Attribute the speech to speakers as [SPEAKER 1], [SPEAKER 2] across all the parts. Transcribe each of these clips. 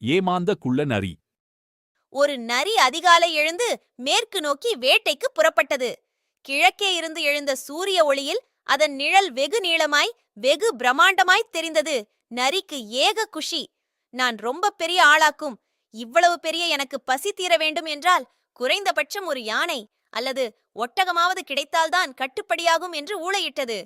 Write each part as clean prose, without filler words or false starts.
[SPEAKER 1] ஏமாந்த குள்ள நரி.
[SPEAKER 2] ஒரு நரி அதிகாலை எழுந்து மேற்கு நோக்கி வேட்டைக்கு புறப்பட்டது. கிழக்கே இருந்து எழுந்த சூரிய ஒளியில் அதன் நிழல் வெகு நீளமாய் வெகு பிரம்மாண்டமாய் தெரிந்தது. நரிக்கு ஏக குஷி. நான் ரொம்ப பெரிய ஆளாக்கும். இவ்வளவு பெரிய எனக்கு பசி தீர வேண்டும் என்றால் குறைந்தபட்சம் ஒரு யானை அல்லது ஒட்டகமாவது கிடைத்தால்தான் கட்டுப்படியாகும் என்று ஊளையிட்டது.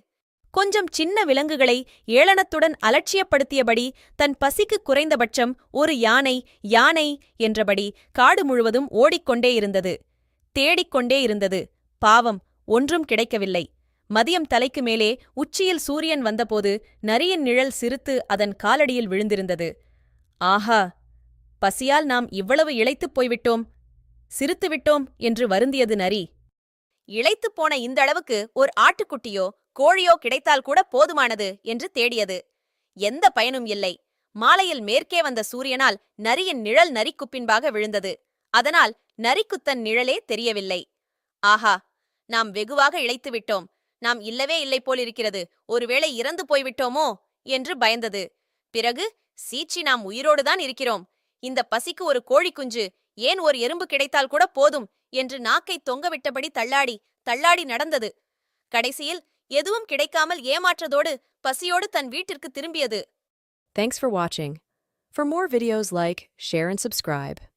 [SPEAKER 2] கொஞ்சம் சின்ன விலங்குகளை ஏளனத்துடன் அலட்சியப்படுத்தியபடி தன் பசிக்கு குறைந்தபட்சம் ஒரு யானை யானை என்றபடி காடு முழுவதும் ஓடிக்கொண்டே இருந்தது. தேடிக்கொண்டே இருந்தது. பாவம், ஒன்றும் கிடைக்கவில்லை. மதியம் தலைக்கு மேலே உச்சியில் சூரியன் வந்தபோது நரியின் நிழல் சிறுத்து அதன் காலடியில் விழுந்திருந்தது. ஆஹா, பசியால் நாம் இவ்வளவு இளைத்துப் போய்விட்டோம், சிரித்துவிட்டோம் என்று வருந்தியது நரி. இளைத்துப் போன இந்த அளவுக்கு ஒரு ஆட்டுக்குட்டியோ கோழியோ கிடைத்தால் கூட போதுமானது என்று தேடியது. எந்த பயனும் இல்லை. மாலையில் மேற்கே வந்த சூரியனால் நரியின் நிழல் நரிக்குப் பின்பாக விழுந்தது. அதனால் நரிக்குத்தன் நிழலே தெரியவில்லை. ஆஹா, நாம் வெகுவாக இளைத்துவிட்டோம். நாம் இல்லவே இல்லை போலிருக்கிறது. ஒருவேளை இறந்து போய்விட்டோமோ என்று பயந்தது. பிறகு, சீச்சி, நாம் உயிரோடுதான் இருக்கிறோம். இந்த பசிக்கு ஒரு கோழிக்குஞ்சு, ஏன் ஒரு எறும்பு கிடைத்தால் கூட போதும் என்று நாக்கை தொங்கவிட்டபடி தள்ளாடி தள்ளாடி நடந்தது. கடைசியில் எதுவும் கிடைக்காமல் ஏமாற்றதோடு பசியோடு தன் வீட்டிற்கு திரும்பியது.
[SPEAKER 3] Thanks for watching. For more videos like, share and subscribe.